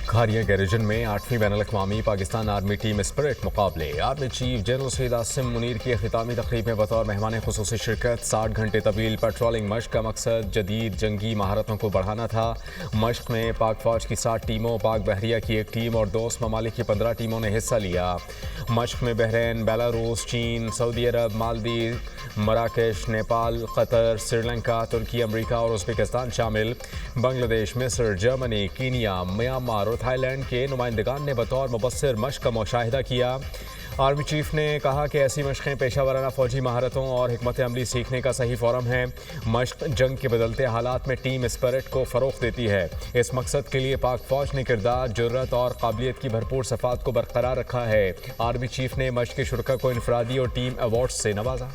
खारिया garrison में 8वीं बैनुल-अक़वामी Pakistan army team spirit मुकाबले। Army chief general Syed Asim Munir की अख्तामी तकरीब में बतौर मेहमान खुसूसी शिरकत। 60 घंटे तवील पेट्रोलिंग मश्क का मकसद जदीद जंगी महारतों को बढ़ाना था। मश्क में पाक फौज की 60 टीमों, पाक बहरिया की 1 टीम और दोस्त ममालिक की 15 टीमों ने हिस्सा लिया। मश्क में बहरीन, बेलारूस, चीन, सऊदी अरब, मालदीव, मराकेश, नेपाल, कतर, श्रीलंका, तुर्की, अमरीका और उज़्बेकिस्तान शामिल। बांग्लादेश, मिस्र, जर्मनी, कीनिया, म्यांमार और थाईलैंड के नुमाइंदगान ने बतौर मुबस्सिर मश्क का मुशाहिदा किया। आर्मी चीफ ने कहा कि ऐसी मशक़ें पेशा वराना फ़ौजी महारतों और हिकमत अमली सीखने का सही फ़ोरम है। मश्क जंग के बदलते हालात में टीम स्पिरिट को फ़रोग़ देती है। इस मकसद के लिए पाक फ़ौज ने किरदार, जुर्रत और काबिलियत की भरपूर सफ़ात को बरकरार रखा है। आर्मी चीफ ने मश्क के शुरका को इनफरादी और टीम अवार्ड से नवाजा।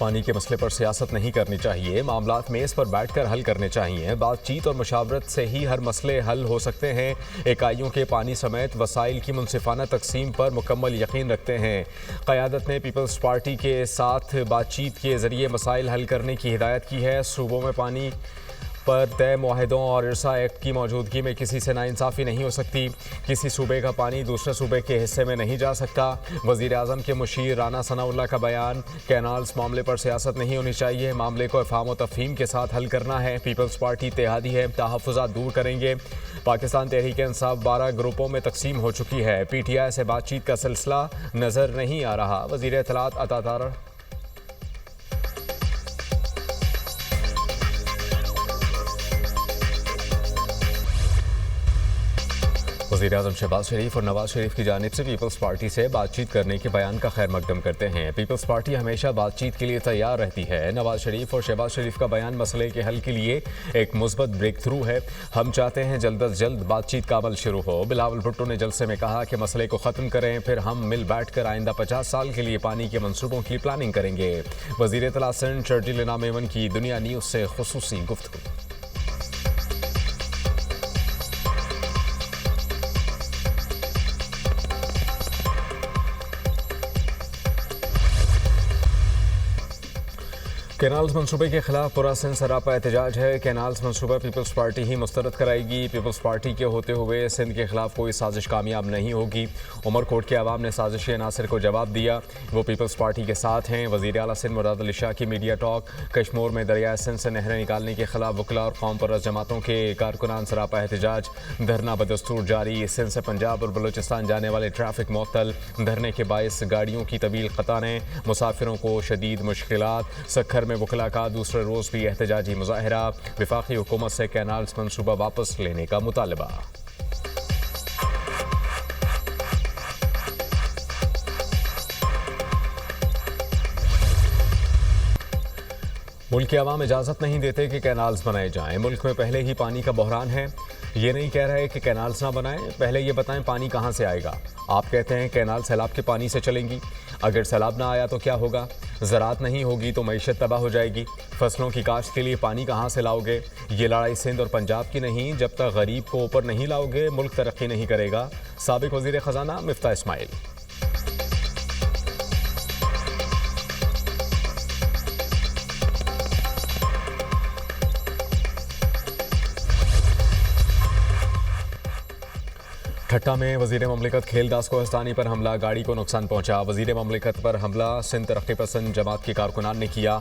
पानी के मसले पर सियासत नहीं करनी चाहिए, मामलात मेज़ पर बैठकर हल करने चाहिए। बातचीत और मुशावरत से ही हर मसले हल हो सकते हैं। इकाइयों के पानी समेत वसाइल की मुनसिफाना तकसीम पर मुकम्मल यकीन रखते हैं। क़यादत ने पीपल्स पार्टी के साथ बातचीत के ज़रिए मसाइल हल करने की हिदायत की है। सूबों में पानी पर तय मुआहदों और इरसा एक्ट की मौजूदगी में किसी से नाइंसाफ़ी नहीं हो सकती। किसी सूबे का पानी दूसरे सूबे के हिस्से में नहीं जा सकता। वज़ीर आज़म के मुशीर राना सनाउल्लाह का बयान, कैनाल्स मामले पर सियासत नहीं होनी चाहिए, मामले को इफ़हाम व तफ़हीम के साथ हल करना है। पीपल्स पार्टी इत्तेहादी है, तहफ़्फ़ुज़ात दूर करेंगे। पाकिस्तान तहरीक इंसाफ 12 ग्रुपों में तकसीम हो चुकी है। PTI से बातचीत का सिलसिला नज़र नहीं आ रहा। वज़ीर इत्तलात अता तारड़ वज़ीर-ए-आज़म शहबाज शरीफ और नवाज शरीफ की जानिब से पीपल्स पार्टी से बातचीत करने के बयान का खैर मकदम करते हैं। पीपल्स पार्टी हमेशा बातचीत के लिए तैयार रहती है। नवाज शरीफ और शहबाज शरीफ का बयान मसले के हल के लिए एक मुस्बत ब्रेक थ्रू है। हम चाहते हैं जल्द अज जल्द बातचीत का अमल शुरू हो। बिलावल भुट्टो ने जलसे में कहा कि मसले को ख़त्म करें, फिर हम मिल बैठ कर आइंदा 50 साल के लिए पानी के मनसूबों की प्लानिंग करेंगे। वज़ीर इत्तलात सिंध शर्जील इनाम एवन की दुनिया न्यूज़ से खुसूसी गुफ्तगू। कैनाल्स मनसूबे के खिलाफ पूरा सिंध सरापा एहतजाज है। कैनाल्स मनसूबा पीपल्स पार्टी ही मुस्तरद कराएगी। पीपल्स पार्टी के होते हुए सिंध के खिलाफ कोई साजिश कामयाब नहीं होगी। उमरकोट के अवाम ने साजिशी अनासर को जवाब दिया, वो पीपल्स पार्टी के साथ हैं। वज़ीर आला सिंध मुराद अली शाह की मीडिया टॉक। कश्मीर में दरिया सिंध से नहरें निकालने के खिलाफ वकला और कौम परस्त जमातों के कारकुनान सरापा एहतजाज। धरना बदस्तूर जारी। सिंध से पंजाब और बलूचिस्तान जाने वाले ट्रैफिक मुअत्तल। धरने के बायस गाड़ियों की तवील कतारें, मुसाफिरों को शदीद मुश्किलात। सखर में वकला का दूसरे रोज़ भी एहतजाजी मुजाहरा। वफाकी हुकूमत से कैनाल्स मनसूबा वापस लेने का मुतालबा। मुल्क के अवाम इजाज़त नहीं देते कि कैनाल्स बनाए जाएं। मुल्क में पहले ही पानी का बहरान है। ये नहीं कह रहे कि कैनाल्स ना बनाएं, पहले ये बताएं पानी कहाँ से आएगा। आप कहते हैं कैनाल सैलाब के पानी से चलेंगी, अगर सैलाब ना आया तो क्या होगा? ज़राअत नहीं होगी तो मईशत तबाह हो जाएगी। फसलों की काश्त के लिए पानी कहाँ से लाओगे? ये लड़ाई सिंध और पंजाब की नहीं, जब तक गरीब को ऊपर नहीं लाओगे मुल्क तरक्की नहीं करेगा। साबिक वज़ीर ख़ज़ाना मिफ्ता इस्माइल। ठट्टा में वज़ीर ममलिकत खेलदास कोहस्तानी पर हमला, गाड़ी को नुकसान पहुंचा। वज़ीर ममलिकत पर हमला सिंध तरक्की पसंद जमात के कारकुनान ने किया।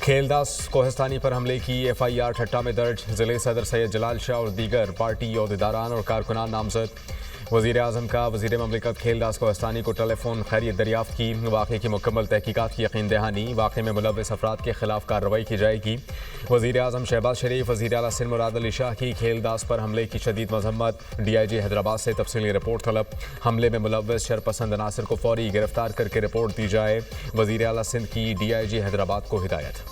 खेलदास कोहस्तानी पर हमले की FIR ठट्टा में दर्ज। ज़िले सदर सैयद जलाल शाह और दीगर पार्टी ओहदेदारान और कारकुनान नामजद। वज़ीर आज़म का वज़ीर ममलिकत खेलदास कोहस्तानी को टेलीफोन खैरियत दरियाफ़्त की। वाक़े की मुकम्मल तहकीकात की यकीन दहानी। वाक़े में मुलव्वस अफराद के खिलाफ कार्रवाई की जाएगी। वज़ीर आज़म शहबाज शरीफ, वज़ीर आला सिंध मुराद अली शाह की खेलदास पर हमले की शदीद मज़म्मत। DIG हैदराबाद से तफसीली रिपोर्ट तलब। हमले में मुलव्वस शरपसंद अनासर को फौरी गिरफ्तार करके रिपोर्ट दी जाए। वज़ीर आला सिंध की DIG हैदराबाद को हिदायत।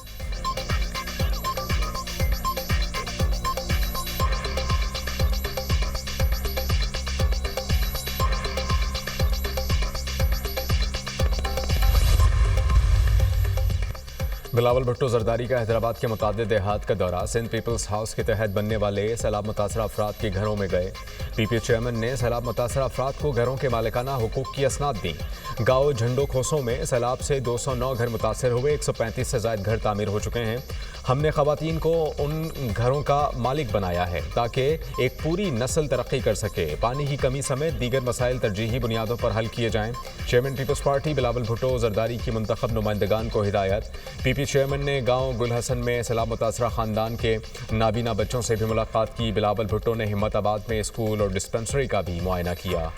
बिलावल भुट्टो जरदारी का हैदराबाद के मुतादिद देहात का दौरा। सिंध पीपल्स हाउस के तहत बनने वाले सैलाब मुतासरा अफराद के घरों में गए। पीपी चेयरमैन ने सैलाब मुतासर अफराद को घरों के मालिकाना हुकूक की असनाद दी। गाँव झंडो खोसों में सैलाब से 209 घर मुतासर हुए, 135 से ज़ायद घर तामीर हो चुके हैं। हमने ख़वातीन को उन घरों का मालिक बनाया है ताकि एक पूरी नस्ल तरक्की कर सके। पानी की कमी समेत दीगर मसाइल तरजीही बुनियादों पर हल किए जाएँ। चेयरमैन पीपल्स पार्टी बिलावल भुट्टो जरदारी की मुंतखब नुमाइंदगान को हिदायत। पीपी चेयरमैन ने गाँव गुलहसन में सैलाब मुतासरा ख़ानदान के नाबीना बच्चों से भी मुलाकात की। बिलावल भुट्टो ने हिम्मताबाद में स्कूल और डिस्पेंसरी का भी मुआयना किया।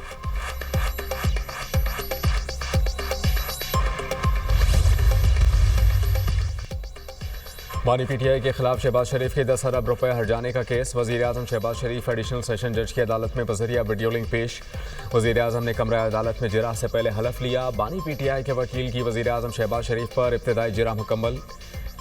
बानी पीटीआई के खिलाफ शहबाज शरीफ के 10 अरब रुपए हर्जाने का केस। वज़ीर आज़म शहबाज शरीफ एडिशनल सेशन जज की अदालत में बज़रिया वीडियो लिंक पेश। वज़ीर आज़म ने कमरा अदालत में जिरा से पहले हलफ लिया। बानी पीटीआई के वकील की वज़ीर आज़म शहबाज शरीफ पर इब्तिदाई जिरा मुकम्मल।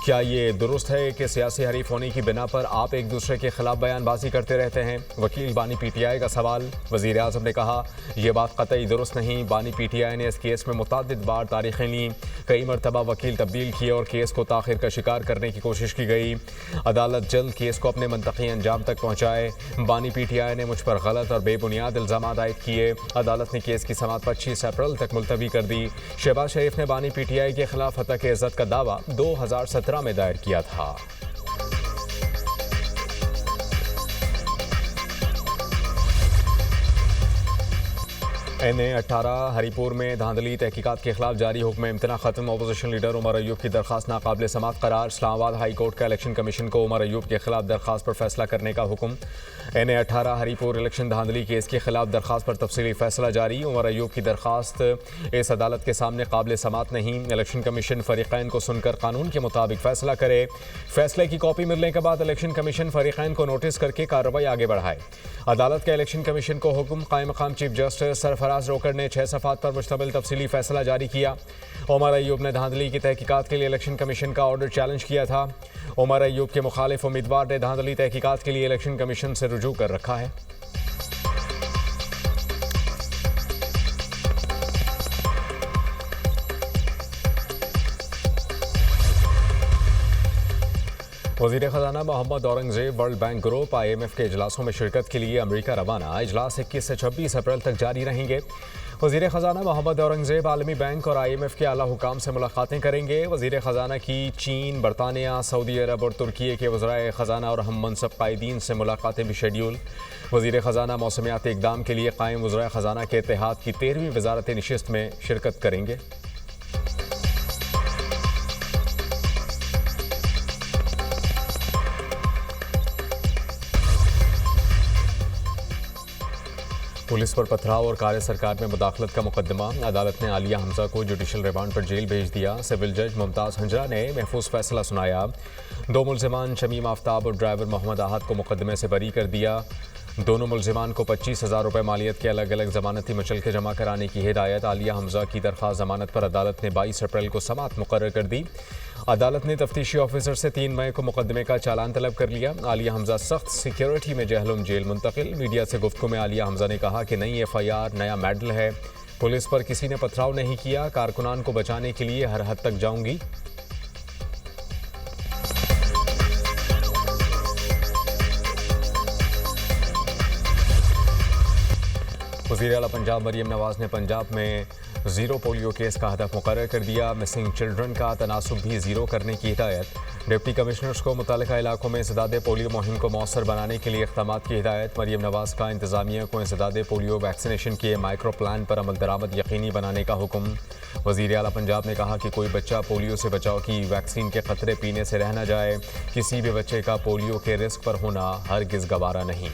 क्या ये दुरुस्त है कि सियासी हरीफ होने की बिना पर आप एक दूसरे के खिलाफ बयानबाजी करते रहते हैं? वकील बानी पीटीआई का सवाल। वज़ीर आज़म ने कहा यह बात कतई दुरुस्त नहीं। बानी पीटीआई ने इस केस में मुतअद्दिद बार तारीखें लीं, कई मरतबा वकील तब्दील किए और केस को ताख़िर का शिकार करने की कोशिश की गई। अदालत जल्द केस को अपने मंतकी अंजाम तक पहुँचाए। बानी पीटीआई ने मुझ पर गलत और बेबुनियाद इल्ज़ामात आयद किए। अदालत ने केस की समाअत 25 अप्रैल तक मुलतवी कर दी। शहबाज शरीफ ने बानी पीटीआई के खिलाफ हतक इज़्ज़त का दावा 2017 में दायर किया था। NA-18 हरीपुर में धांधली तहकीकात के खिलाफ जारी हुक्म इम्तना खत्म। अपोजिशन लीडर उमर अयूब की दरखास्त नाकाबिल समाअत करार। इस्लामाबाद हाई कोर्ट का इलेक्शन कमीशन को उमर अयूब के खिलाफ दरखास्त पर फैसला करने का हुक्म। NA-18 हरीपुर इलेक्शन धांधली केस के खिलाफ दरखास्त पर तफसीली फैसला जारी। उमर अयूब की दरखास्त इस अदालत के सामने काबिल समाअत नहीं। इलेक्शन कमीशन फरीकैन को सुनकर कानून के मुताबिक फैसला करे। फैसले की कॉपी मिलने के बाद इलेक्शन कमीशन फरीकैन को नोटिस करके कार्रवाई आगे बढ़ाए। अदालत का इलेक्शन कमीशन को हुक्म। कायम मकाम चीफ जस्टिस सरफराज रोकर ने 6 सफ़ात पर मुश्तमिल तफसीली फैसला जारी किया। उमर अयूब ने धांधली की तहकीकात के लिए इलेक्शन कमीशन का ऑर्डर चैलेंज किया था। उमर अयूब के मुखालिफ उम्मीदवार ने धांधली तहकीकात के लिए इलेक्शन कमीशन से रुजू कर रखा है। वज़ीर ख़जाना मोहम्मद औरंगज़ेब वर्ल्ड बैंक ग्रुप IMF के इजलासों में शिरकत के लिए अमरीका रवाना। इजलास 21 से 26 अप्रैल तक जारी रहेंगे। वज़ीर ख़जाना मोहम्मद औरंगज़ेब आलमी बैंक और IMF के आला हुकाम से मुलाकातें करेंगे। वज़ीर ख़जाना की चीन, बरतानिया, सऊदी अरब और तुर्की के वज़राए ख़जाना और हम मनसब कायदीन से मुलाकातें भी शेड्यूल। वज़ीर ख़जाना मौसमियाती इक़दाम के लिए कायम वज़राए ख़जाना के इत्तेहाद की 13वीं वज़ारती नशिस्त में शिरकत करेंगे। पुलिस पर पथराव और कार्य सरकार में मुदाखलत का मुकदमा। अदालत ने आलिया हमजा को जुडिशल रिमांड पर जेल भेज दिया। सिविल जज मुमताज़ हंजरा ने महफूज फैसला सुनाया। 2 मुल्ज़िमान शमीम आफ्ताब और ड्राइवर मोहम्मद आहद को मुकदमे से बरी कर दिया। दोनों मुल्ज़िमान को 25,000 रुपये मालियत के अलग अलग ज़मानती मुचलके जमा कराने की हिदायत। आलिया हमजा की दरख्वास्त ज़मानत पर अदालत ने 22 अप्रैल को समाअत मुकर्रर कर दी। अदालत ने तफ्तीशी ऑफिसर से 3 मई को मुकदमे का चालान तलब कर लिया। आलिया हमजा सख्त सिक्योरिटी में जहलुम जेल मुंतकिल। मीडिया से गुफ्तगू में आलिया हमजा ने कहा कि नई FIR नया मेडल है। पुलिस पर किसी ने पथराव नहीं किया। कारकुनान को बचाने के लिए हर हद तक जाऊंगी। वज़ीर आला पंजाब मरियम नवाज ने पंजाब में ज़ीरो पोलियो केस का हदफ मुकर्रर कर दिया। मिसिंग चिल्ड्रन का तनासुब भी ज़ीरो करने की हिदायत। डिप्टी कमिश्नर्स को मुतल्लिका इलाकों में इंसदादे पोलियो मुहिम को मौसर बनाने के लिए इक़दामात की हिदायत। मरियम नवाज का इंतज़ामिया को इंसदादे पोलियो वैक्सीनेशन के माइक्रो प्लान पर अमल दरामद यकीनी बनाने का हुक्म। वज़ीर आला पंजाब ने कहा कि कोई बच्चा पोलियो से बचाव की वैक्सीन के ख़तरे पीने से रह न जाए। किसी भी बच्चे का पोलियो के रिस्क पर होना हरगिज़ गवारा नहीं।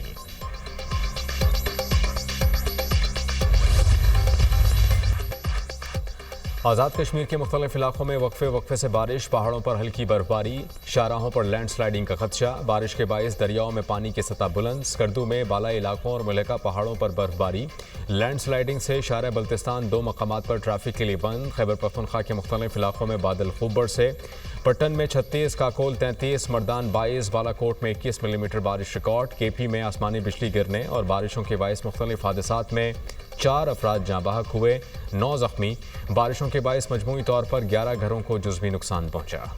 आज़ाद कश्मीर के मुख्तलिफ इलाकों में वक्फे से बारिश। पहाड़ों पर हल्की बर्फबारी, शाहराहों पर लैंड स्लाइडिंग का खदशा। बारिश के बायस दरियाओं में पानी की सतह बुलंद। स्कर्दू में बालाई इलाकों और मुल्का पहाड़ों पर बर्फबारी। लैंड स्लाइडिंग से शार बल्तिस्तान 2 मकामात पर ट्रैफिक के लिए बंद। खैबर पख्तूनख्वा के मुख्तलिफ इलाकों में बादल खूब बरसे। पट्टन में 36, काकोल 33, मर्दान 22, बालाकोट में 21 मिलीमीटर बारिश रिकॉर्ड। KP में आसमानी बिजली गिरने और बारिशों के बायस मुख्तलिफ हादसात में 4 अफराद जाँ बहक हुए, 9 ज़ख्मी। बारिशों के बायस मजमूई तौर पर 11 घरों को जुज़वी नुकसान पहुँचा।